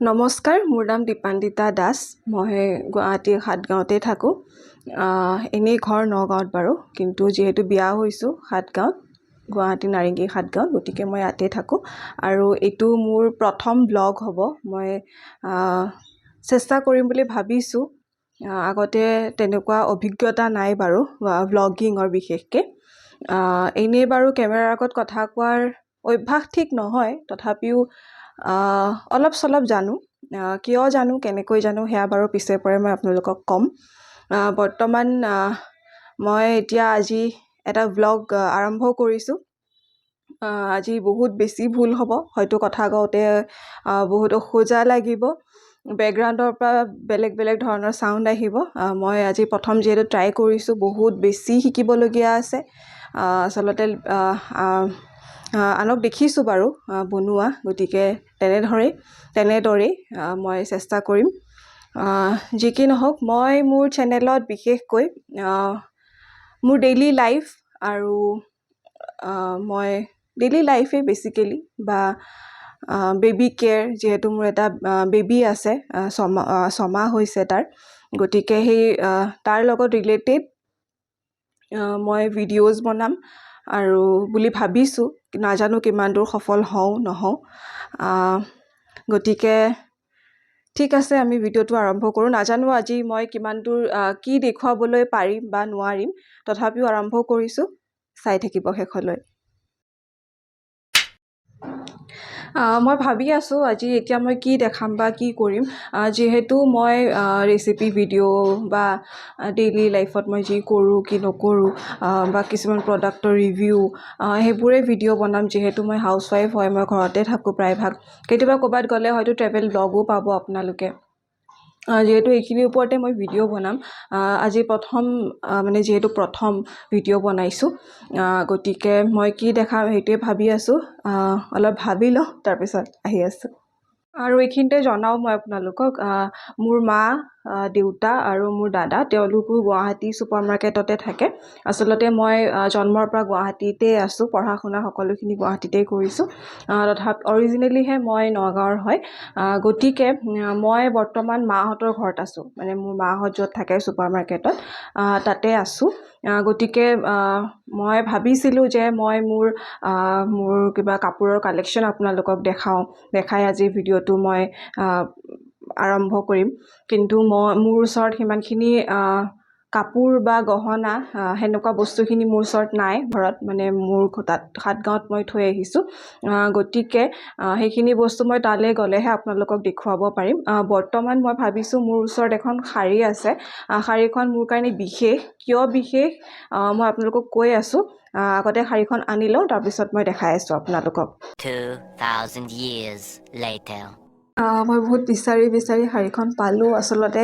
নমস্কাৰ, মোৰ নাম দীপান্বিতা দাস। মই গুৱাহাটীৰ সাতগাঁৱতে থাকোঁ। এনেই ঘৰ নগাঁৱত বাৰু, কিন্তু যিহেতু বিয়া হৈছোঁ সাতগাঁৱত, গুৱাহাটী নাৰেংগী সাতগাঁৱত, গতিকে মই ইয়াতে থাকোঁ। আৰু এইটো মোৰ প্ৰথম ব্লগ হ'ব। মই চেষ্টা কৰিম বুলি ভাবিছোঁ। আগতে তেনেকুৱা অভিজ্ঞতা নাই বাৰু ব্লগিঙৰ বিশেষকৈ। এনেই বাৰু কেমেৰাৰ আগত কথা কোৱাৰ অভ্যাস ঠিক নহয়, তথাপিও অলপ চলপ জানো। কিয় জানো, কেনেকৈ জানো, সেয়া বাৰু পিছে পৰে মই আপোনালোকক ক'ম। বৰ্তমান মই এতিয়া আজি এটা ব্লগ আৰম্ভ কৰিছোঁ। আজি বহুত বেছি ভুল হ'ব, হয়তো কথা কওঁতে বহুত অসোজা লাগিব, বেকগ্ৰাউণ্ডৰ পৰা বেলেগ বেলেগ ধৰণৰ চাউণ্ড আহিব। মই আজি প্ৰথম যিহেতু ট্ৰাই কৰিছোঁ, বহুত বেছি শিকিবলগীয়া আছে। আচলতে আনক দেখিছোঁ বাৰু বনোৱা, গতিকে তেনেদৰেই মই চেষ্টা কৰিম। যি কি নহওক, মই মোৰ চেনেলত বিশেষকৈ মোৰ ডেইলি লাইফ আৰু মই ডেইলি লাইফেই বেচিকেলি, বা বেবী কেয়াৰ, যিহেতু মোৰ এটা বেবী আছে, ছমাহ হৈছে তাৰ, গতিকে সেই তাৰ লগত ৰিলেটেড মই ভিডিঅ'জ বনাম আৰু বুলি ভাবিছোঁ। নাজানো কিমান দূৰ সফল হওঁ নহওঁ। গতিকে ঠিক আছে, আমি ভিডিঅ'টো আৰম্ভ কৰোঁ। নাজানো আজি মই কিমান দূৰ কি দেখুৱাবলৈ পাৰিম বা নোৱাৰিম, তথাপিও আৰম্ভ কৰিছোঁ। চাই থাকিব শেষলৈ। মই ভাবি আছোঁ আজি এতিয়া মই কি দেখাম বা কি কৰিম। যিহেতু মই ৰেচিপি ভিডিঅ' বা ডেইলি লাইফত মই যি কৰোঁ কি নকৰোঁ, বা কিছুমান প্ৰডাক্টৰ ৰিভিউ, সেইবোৰে ভিডিঅ' বনাম। যিহেতু মই হাউচৱাইফ হয়, মই ঘৰতে থাকোঁ প্ৰায়ভাগ। কেতিয়াবা ক'ৰবাত গ'লে হয়তো ট্ৰেভেল ব্লগো পাব আপোনালোকে। যিহেতু এইখিনিৰ ওপৰতে মই ভিডিঅ' বনাম। আজি যিহেতু প্ৰথম ভিডিঅ' বনাইছোঁ, গতিকে মই কি দেখাম সেইটোৱে ভাবি আছোঁ। অলপ ভাবি লওঁ, তাৰপিছত আহি আছোঁ। আৰু এইখিনিতে জনাওঁ মই আপোনালোকক, মোৰ মা, দেউতা আৰু মোৰ দাদা, তেওঁলোকো গুৱাহাটী ছুপাৰ মাৰ্কেটতে থাকে। আচলতে মই জন্মৰ পৰা গুৱাহাটীতে আছোঁ, পঢ়া শুনা সকলোখিনি গুৱাহাটীতেই কৰিছোঁ। তথাপি অৰিজিনেলিহে মই নগাঁৱৰ হয়। গতিকে মই বৰ্তমান মাহঁতৰ ঘৰত আছোঁ, মানে মোৰ মাহঁত য'ত থাকে ছুপাৰ মাৰ্কেটত, তাতে আছোঁ। গতিকে মই ভাবিছিলোঁ যে মই মোৰ কিবা কাপোৰৰ কালেকশ্যন আপোনালোকক দেখাই আজি ভিডিঅ'টো মই আৰম্ভ কৰিম। কিন্তু মোৰ ওচৰত সিমানখিনি কাপোৰ বা গহনা সেনেকুৱা বস্তুখিনি মোৰ ওচৰত নাই ঘৰত, মানে মোৰ তাত সাতগাঁৱত মই থৈ আহিছোঁ। গতিকে সেইখিনি বস্তু মই তালৈ গ'লেহে আপোনালোকক দেখুৱাব পাৰিম। বৰ্তমান মই ভাবিছোঁ মোৰ ওচৰত এখন শাৰী আছে। শাৰীখন মোৰ কাৰণে বিশেষ। কিয় বিশেষ মই আপোনালোকক কৈ আছোঁ। আগতে শাৰীখন আনি লওঁ, তাৰপিছত মই দেখাই আছোঁ আপোনালোকক। 2000 years later. মই বহুত বিচাৰি শাৰীখন পালোঁ। আচলতে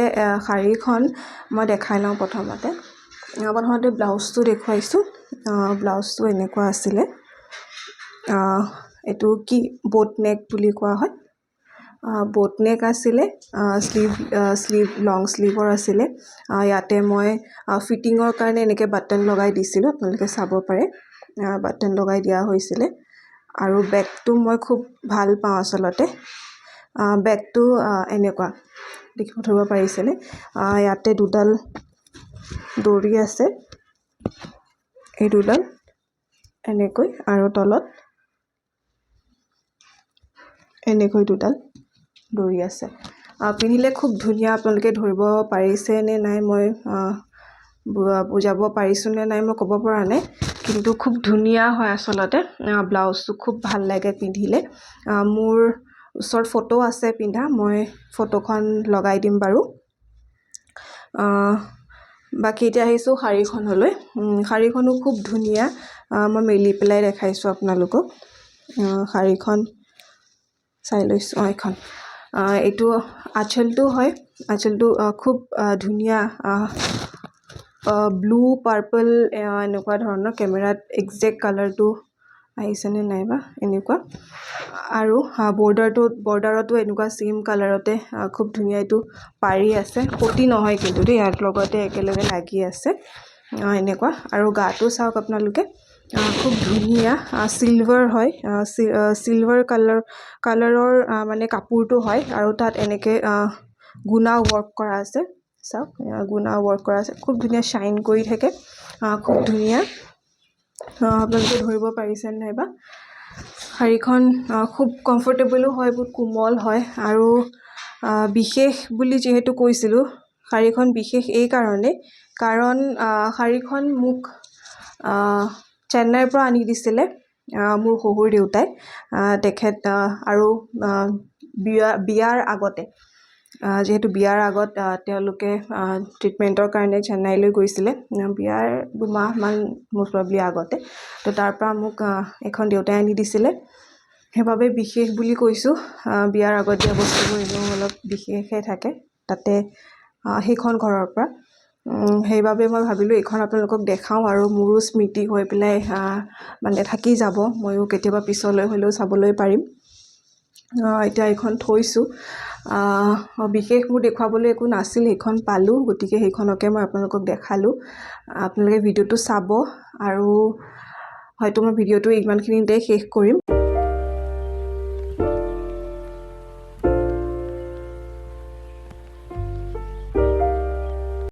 শাৰীখন মই দেখাই লওঁ প্ৰথমতে ব্লাউজটো দেখুৱাইছোঁ। ব্লাউজটো এনেকুৱা আছিলে। এইটো কি বোট নেক বুলি কোৱা হয়। বোট নেক আছিলে। লং শ্লিভৰ আছিলে। ইয়াতে মই ফিটিঙৰ কাৰণে এনেকৈ বাটন লগাই দিছিলোঁ, আপোনালোকে চাব পাৰে। বাটন লগাই দিয়া হৈছিলে। আৰু বেগটো মই খুব ভাল পাওঁ আচলতে। বেগটো এনেকুৱা দেখিব ধৰিব পাৰিছেনে। ইয়াতে দুডাল দড়ি আছে, এই দুডাল এনেকৈ, আৰু তলত এনেকৈ দুডাল দড়ি আছে। পিন্ধিলে খুব ধুনীয়া। আপোনালোকে ধৰিব পাৰিছে নে নাই, মই বুজাব পাৰিছোঁ নে নাই মই ক'ব পৰা নাই, কিন্তু খুব ধুনীয়া হয় আচলতে। ব্লাউজটো খুব ভাল লাগে পিন্ধিলে। মোৰ ওচৰত ফটো আছে পিন্ধা, মই ফটোখন লগাই দিম বাৰু। বাকী এতিয়া আহিছোঁ শাৰীখনলৈ। শাৰীখনো খুব ধুনীয়া। মই মেলি পেলাই দেখাইছোঁ আপোনালোকক। শাৰীখন চাই লৈছোঁ। এইখন এইটো আঁচলটো হয়। আঁচলটো খুব ধুনীয়া, ব্লু পাৰ্পল এনেকুৱা ধৰণৰ। কেমেৰাত একজেক্ট কালাৰটো আহিছেনে নাইবা, এনেকুৱা। আৰু বৰ্ডাৰতো এনেকুৱা ছেইম কালাৰতে খুব ধুনীয়া এইটো পাৰি আছে। পটি নহয় কিন্তু দেই, ইয়াৰ লগতে একেলগে লাগি আছে এনেকুৱা। আৰু গাটো চাওক আপোনালোকে, খুব ধুনীয়া চিলভাৰ হয় চিলভাৰ কালাৰৰ মানে কাপোৰটো হয় আৰু তাত এনেকৈ গুণা ৱৰ্ক কৰা আছে চাওক গুণা ৱৰ্ক কৰা আছে খুব ধুনীয়া শ্বাইন কৰি থাকে খুব ধুনীয়া আপোনালোকে ধৰিব পাৰিছে নাইবা শাড়ীখন খুব কমফৰ্টেবলো হয় বহুত কোমল হয় আৰু বিশেষ বুলি যিহেতু কৈছিলোঁ শাড়ীখন বিশেষ এই কাৰণ শাড়ীখন মোক চেন্নাইৰ পৰা আনি দিছিলে মোৰ শহুৰ দেউতাই তেখেত আৰু বিয়াৰ আগতে যিহেতু বিয়াৰ আগত তেওঁলোকে ট্ৰিটমেণ্টৰ কাৰণে চেন্নাইলৈ গৈছিলে বিয়াৰ 2 মাহমান most probably আগতে তো তাৰ পৰা মোক এখন দেউতাই আনি দিছিলে সেইবাবে বিশেষ বুলি কৈছোঁ বিয়াৰ আগত দিয়া বস্তুবোৰ এনেও অলপ বিশেষে থাকে তাতে সেইখন ঘৰৰ পৰা সেইবাবে মই ভাবিলোঁ এইখন আপোনালোকক দেখাওঁ আৰু মোৰো স্মৃতি হৈ পেলাই মানে থাকি যাব ময়ো কেতিয়াবা পিছলৈ হ'লেও চাবলৈ পাৰিম এতিয়া এইখন থৈছোঁ বিশেষ মোৰ দেখুৱাবলৈ একো নাছিল সেইখন পালোঁ গতিকে সেইখনকে মই আপোনালোকক দেখালোঁ আপোনালোকে ভিডিঅ'টো চাব আৰু হয়তো মই ভিডিঅ'টো ইমানখিনিতে শেষ কৰিম